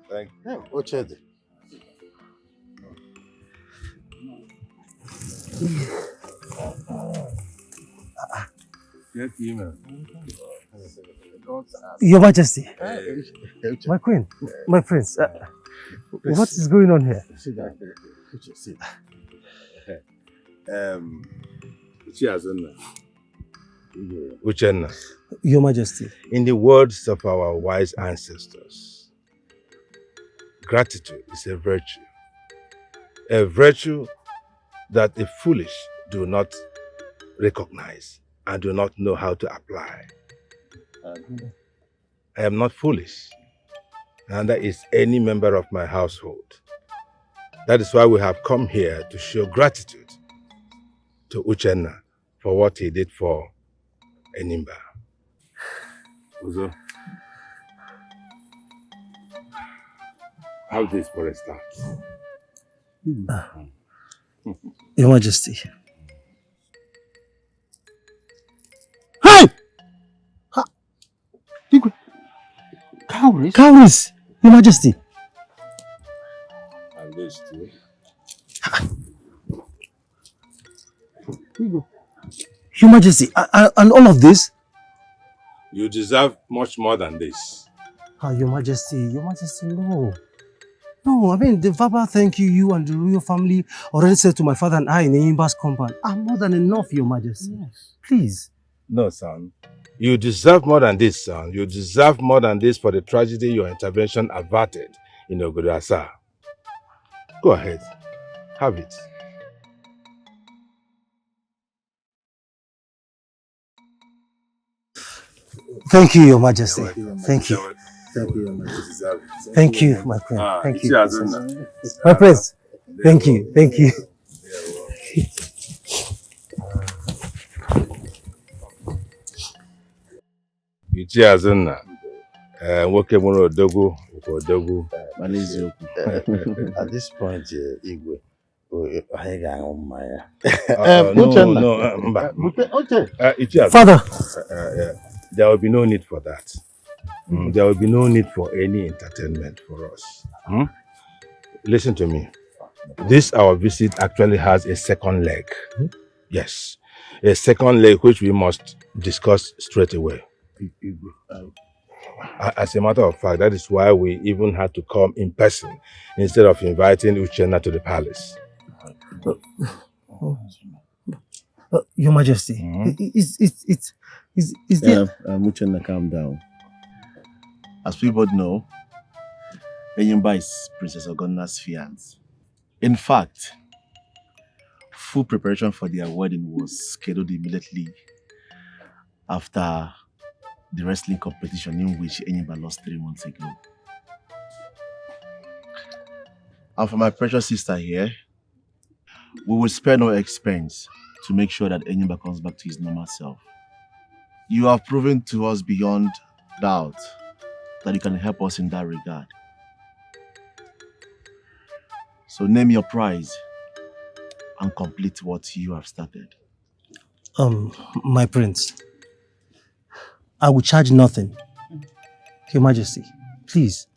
Thank you. Yeah, Ochede. Get email. Your Majesty, my queen, my prince, what is going on here? Sit down. Sit. Chiazona. Uchenna. Your Majesty. In the words of our wise ancestors, gratitude is a virtue that the foolish do not recognize and do not know how to apply. I am not foolish, neither is any member of my household. That is why we have come here to show gratitude to Uchenna for what he did for Enimba. Uzo, how this for a start? Your Majesty. Hey! Cowries? Cowries! Your Majesty. And this too. Your Majesty, and all of this? You deserve much more than this. Your Majesty, no. No, I mean, the verbal thank you and the royal family already said to my father and I in Enyimba's compound are more than enough, Your Majesty. Yes. Please. No, son. You deserve more than this, son. You deserve more than this for the tragedy your intervention averted in Ogudasa. Go ahead. Have it. Thank you, Your Majesty. Thank you. Thank you, Your Majesty. Thank you, my queen. Thank you. My prince. Thank you. Thank you. Ichiazunna. Nwoke mụrụ odogwu kwa odogwu. At this point, Igwe, I ga-aṅụ mmanya. Father, there will be no need for that. There will be no need for any entertainment for us. Listen to me. This our visit actually has a second leg. Yes, a second leg which we must discuss straight away. As a matter of fact, that is why we even had to come in person instead of inviting Uchenna to the palace. Your Majesty, is there... Uchenna, calm down. As we both know, Enyimba is Princess Ogonna's fiancé. In fact, full preparation for their wedding was scheduled immediately after the wrestling competition in which Enyimba lost 3 months ago. And for my precious sister here, we will spare no expense to make sure that Enyimba comes back to his normal self. You have proven to us beyond doubt that you can help us in that regard. So name your prize and complete what you have started. My prince, I will charge nothing. Your Majesty, please.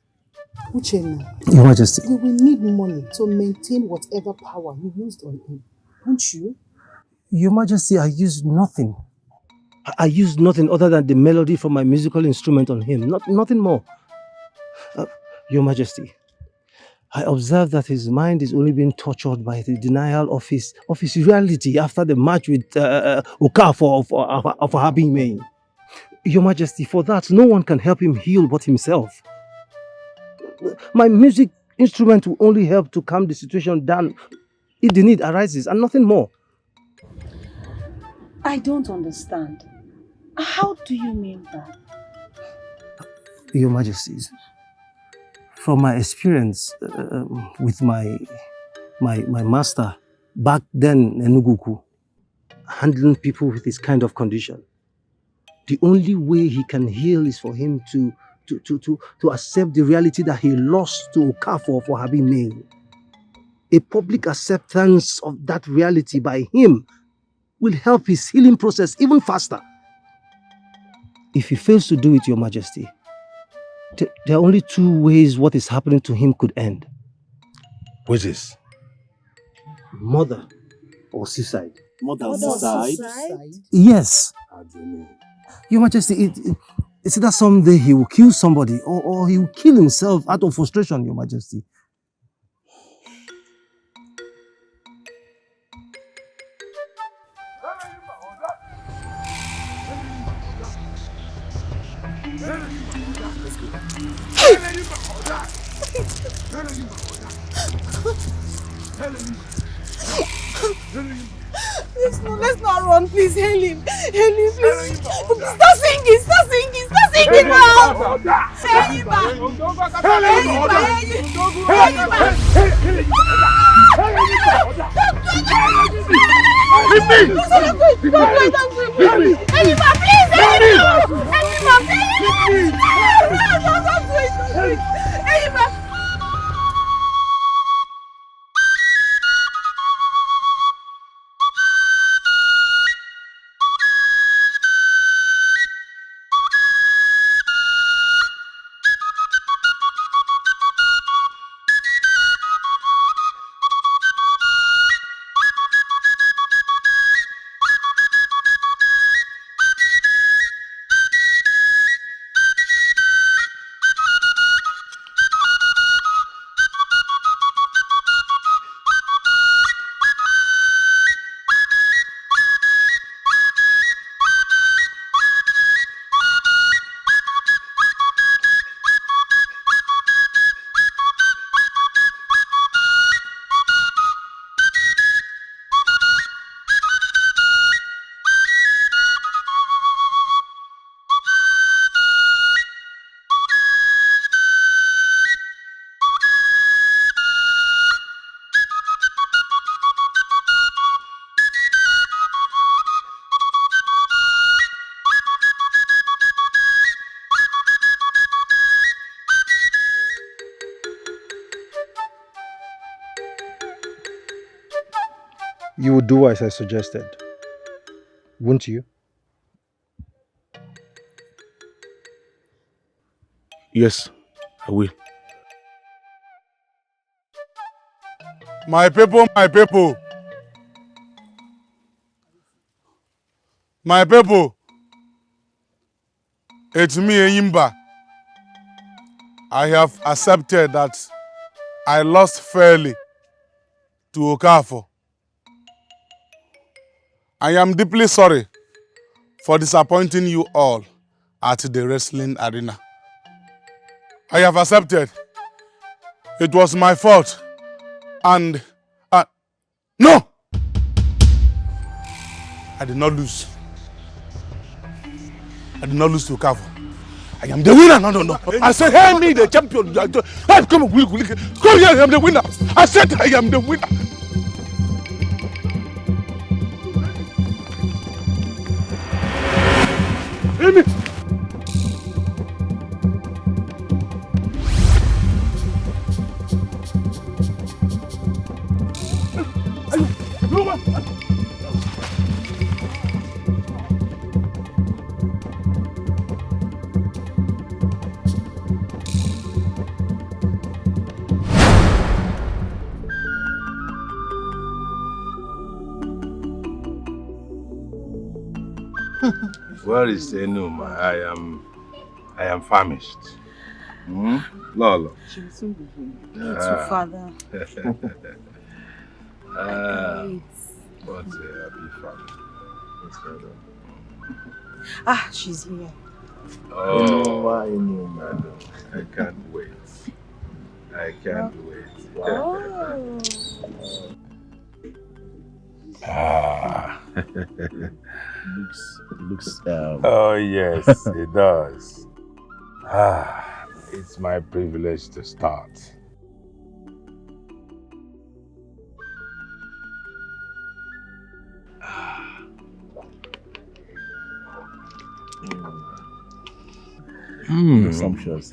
Uchenna, Your Majesty. you will need money to maintain whatever power you used on him, won't you? Your Majesty, I used nothing. I used nothing other than the melody from my musical instrument on him, nothing more. Your Majesty, I observed that his mind is only being tortured by the denial of his reality after the match with Okafor of Habime. Your Majesty, for that, no one can help him heal but himself. My music instrument will only help to calm the situation down if the need arises and nothing more. I don't understand. How do you mean that? Your Majesties, from my experience with my master back then in Enugu, handling people with this kind of condition, the only way he can heal is for him to accept the reality that he lost to Okafor for having male. A public acceptance of that reality by him will help his healing process even faster. If he fails to do it, Your Majesty, there are only two ways what is happening to him could end. Which is? Murder or suicide. Murder or suicide? Yes. Your Majesty, it's either someday he will kill somebody or he will kill himself out of frustration, Your Majesty. Let's not run, please. Hail him, please. Stop singing now. You would do as I suggested, wouldn't you? Yes, I will. My people, my people. My people. It's me, Enyimba. I have accepted that I lost fairly to Okafor. I am deeply sorry for disappointing you all at the wrestling arena. I have accepted it was my fault and no! I did not lose. I did not lose to Okafor. I am the winner. No. I said, hey, me, the champion. Hey, come here, I am the winner. I said, I am the winner. Where is Enuma? I am famished. Lolo. She will soon be home. Me too, father. What a happy father. She's here. Oh, Enuma. I can't wait. I can't wait. Oh. Ah. looks Oh yes, it does. Ah, it's my privilege to start. sumptuous.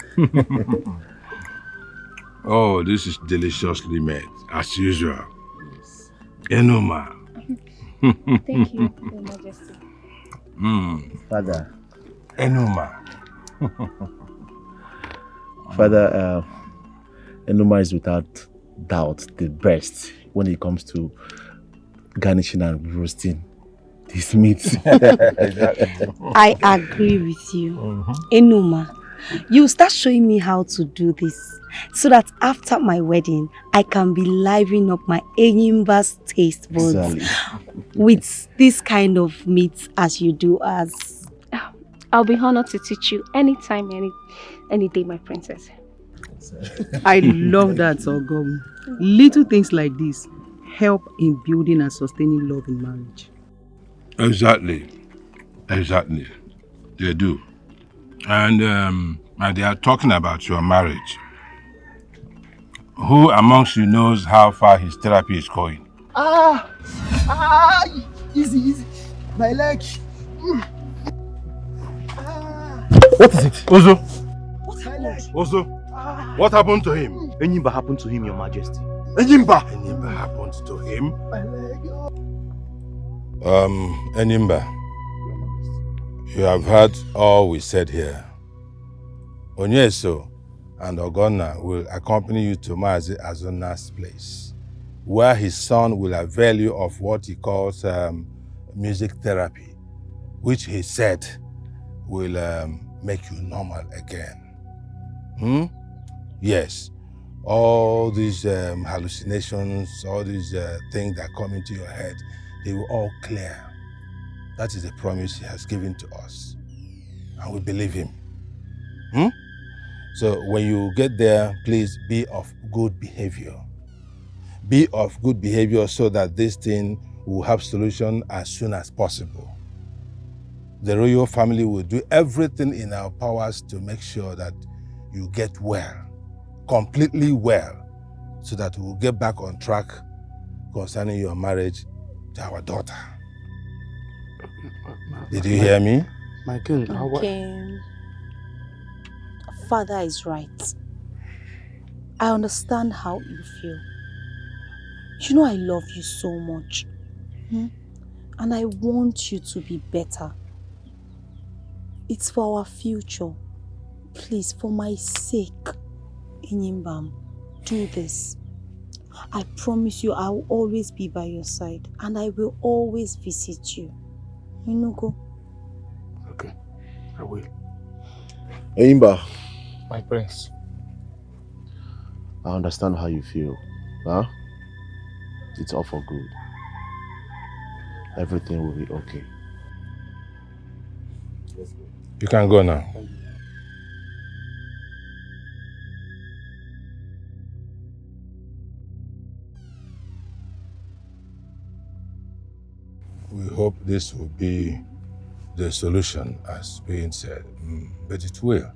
Oh, this is deliciously made, as usual. Enuma. Thank you, Your Majesty. Father. Enuma. Father, Enuma is without doubt the best when it comes to garnishing and roasting this meat. I agree with you. Enuma, you start showing me how to do this so that after my wedding, I can be livening up my Enyimba's taste buds with this kind of meat as you do us. I'll be honored to teach you anytime, any day, my princess. I love that, Ogum. Little things like this help in building and sustaining love in marriage. Exactly. They do. And they are talking about your marriage. Who amongst you knows how far his therapy is going? Easy. My leg. What is it? Ozo! My leg. Ozo! What happened to him? Enyimba happened to him, Your Majesty. Enyimba happened to him? My leg. Enyimba, you have heard all we said here. Onyeso and Ogonna will accompany you to Mazi Azuna's place, where his son will avail you of what he calls music therapy, which he said will make you normal again. Yes, all these hallucinations, all these things that come into your head, they will all clear. That is the promise he has given to us, and we believe him. So when you get there, please be of good behavior. Be of good behavior so that this thing will have solution as soon as possible. The royal family will do everything in our powers to make sure that you get well, completely well, so that we'll get back on track concerning your marriage to our daughter. Did you hear me? My king, King, Father is right. I understand how you feel. You know I love you so much. And I want you to be better. It's for our future. Please, for my sake, Enyimbam, do this. I promise you I will always be by your side and I will always visit you. Go. Okay, I will. Enyimba, My prince. I understand how you feel. Huh? It's all for good. Everything will be okay. You can go now. We hope this will be the solution, as being said, but it will.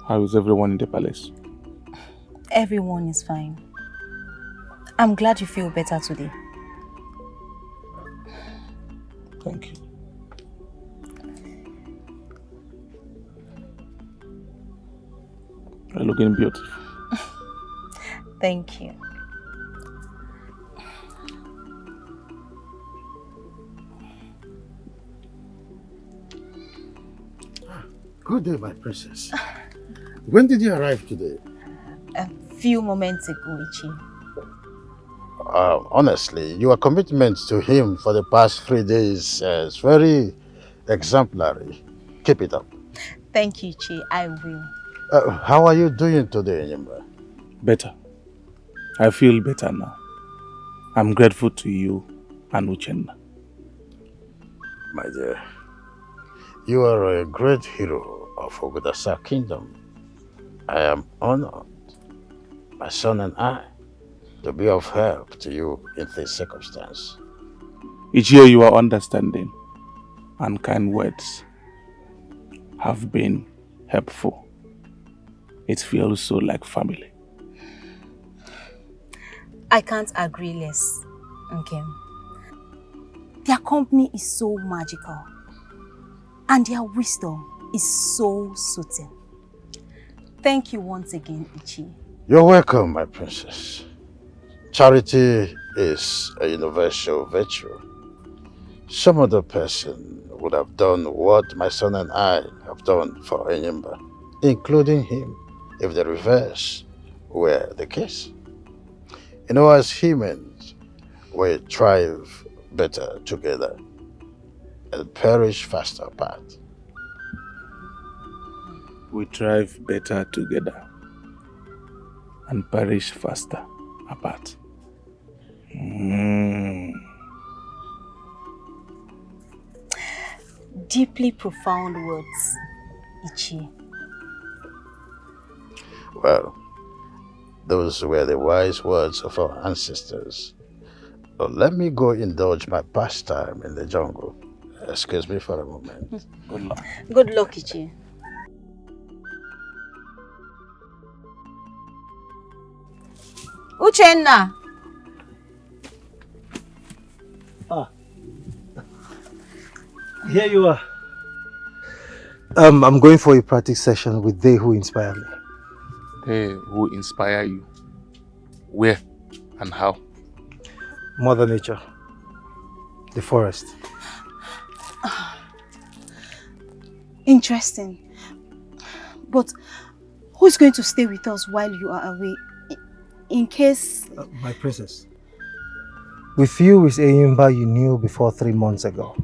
How is everyone in the palace? Everyone is fine. I'm glad you feel better today. Thank you. You're looking beautiful. Thank you. Good day, my princess. When did you arrive today? A few moments ago, Ichi. Honestly, your commitment to him for the past 3 days is very exemplary. Keep it up. Thank you, Chi. I will. How are you doing today, Nyimba? Better. I feel better now. I'm grateful to you and Uchenna. My dear, you are a great hero of Ogodasa Kingdom. I am honored, my son and I, to be of help to you in this circumstance. Each year your understanding and kind words have been helpful. It feels so like family. I can't agree less, okay? Their company is so magical, and their wisdom is so soothing. Thank you once again, Ichi. You're welcome, my princess. Charity is a universal virtue. Some other person would have done what my son and I have done for Enyimba, including him, if the reverse were the case. You know, as humans, we thrive better together and perish faster apart. We thrive better together and perish faster apart. Deeply profound words, Ichi. Well, those were the wise words of our ancestors. So let me go indulge my pastime in the jungle. Excuse me for a moment. Good luck. Good luck, Ichi. Uchenna! Here you are. I'm going for a practice session with They Who Inspire Me. They who inspire you. Where and how? Mother Nature. The forest. Interesting. But who's going to stay with us while you are away? In case... My princess. With you is Eyimba you knew before 3 months ago.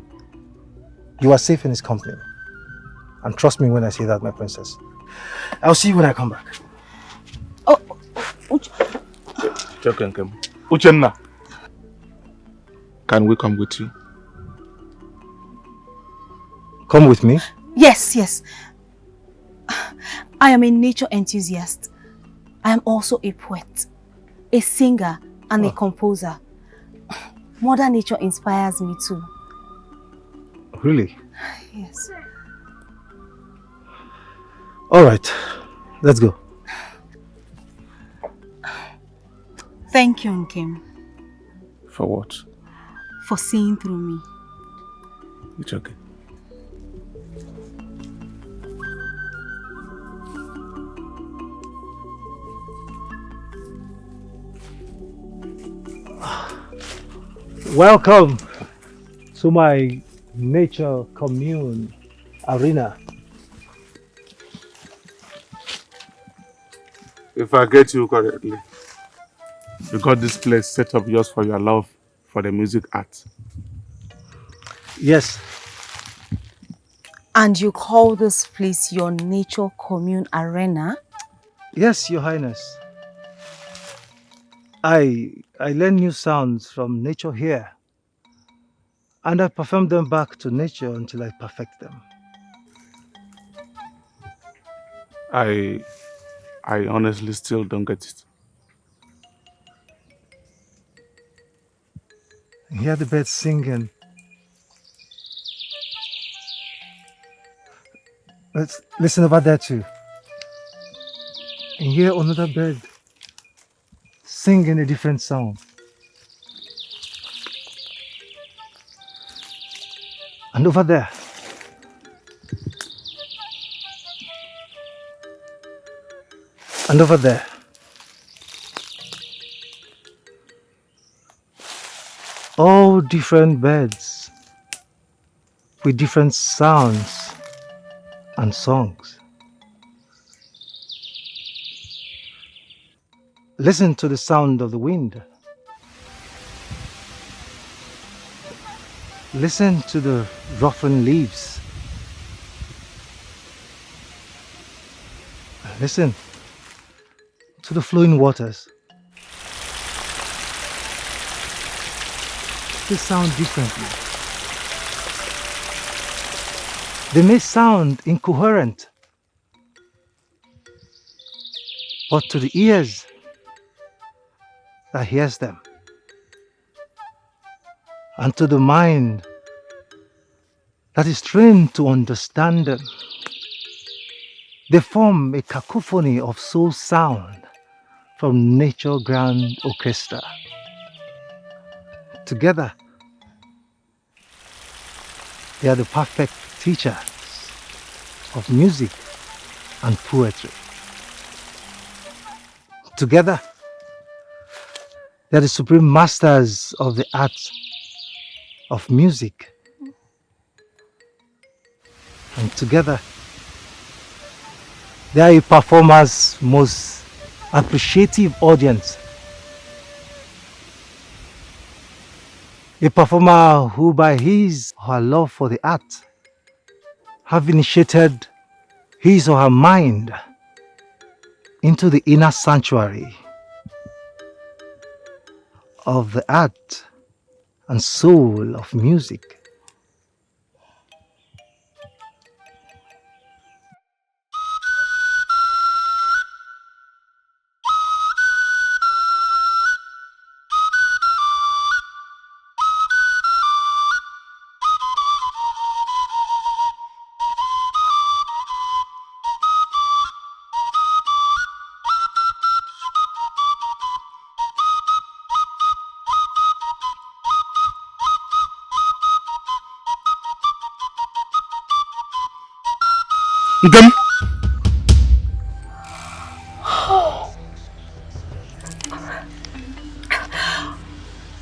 You are safe in his company. And trust me when I say that, my princess. I'll see you when I come back. Oh, Uchenna, can we come with you? Come with me? Yes, yes. I am a nature enthusiast. I am also a poet, a singer, and a composer. Mother Nature inspires me too. Really? Yes. All right, let's go. Thank you, Nkem. For what? For seeing through me. It's okay. Welcome to my nature commune arena. If I get you correctly, you got this place set up just for your love for the music art. Yes. And you call this place your nature commune arena? Yes, Your Highness. I learn new sounds from nature here, and I perform them back to nature until I perfect them. I honestly still don't get it. Hear the birds singing. Let's listen over there too. And hear another bird singing a different song. And over there. And over there. All different birds with different sounds and songs. Listen to the sound of the wind. Listen to the ruffling leaves. Listen to the flowing waters. They sound differently. They may sound incoherent, but to the ears that hears them, and to the mind that is trained to understand them. They form a cacophony of soul sound from nature's grand orchestra. Together, they are the perfect teachers of music and poetry. Together, they are the supreme masters of the art of music. And together, they are a performer's most appreciative audience. A performer who, by his or her love for the art, have initiated his or her mind into the inner sanctuary of the art and soul of music. Them.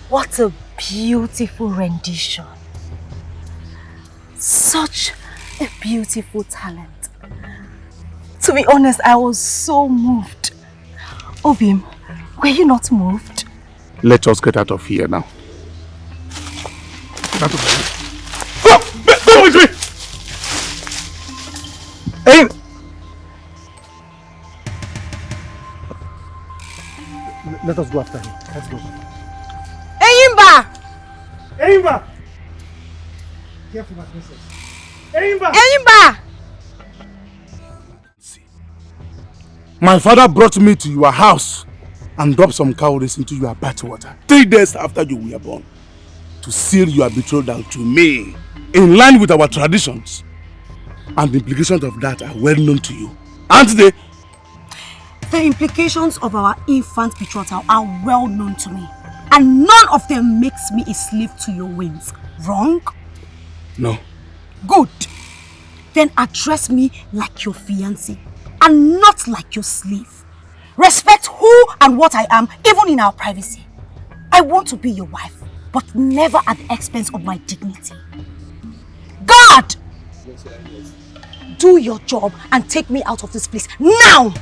What a beautiful rendition. Such a beautiful talent. To be honest, I was so moved. Obim, were you not moved? Let us get out of here now. Get out of here. Go with me! Hey! Let us go after him. Let's go. Eyimba! Eyimba! Careful, my princess. Eyimba! Eyimba! My father brought me to your house and dropped some cowries into your bathwater 3 days after you were born to seal your betrothal to me in line with our traditions. And the implications of that are well known to you, aren't they? The implications of our infant betrothal are well known to me. And none of them makes me a slave to your whims. Wrong? No. Good. Then address me like your fiancé and not like your slave. Respect who and what I am, even in our privacy. I want to be your wife, but never at the expense of my dignity. God! Do your job and take me out of this place now!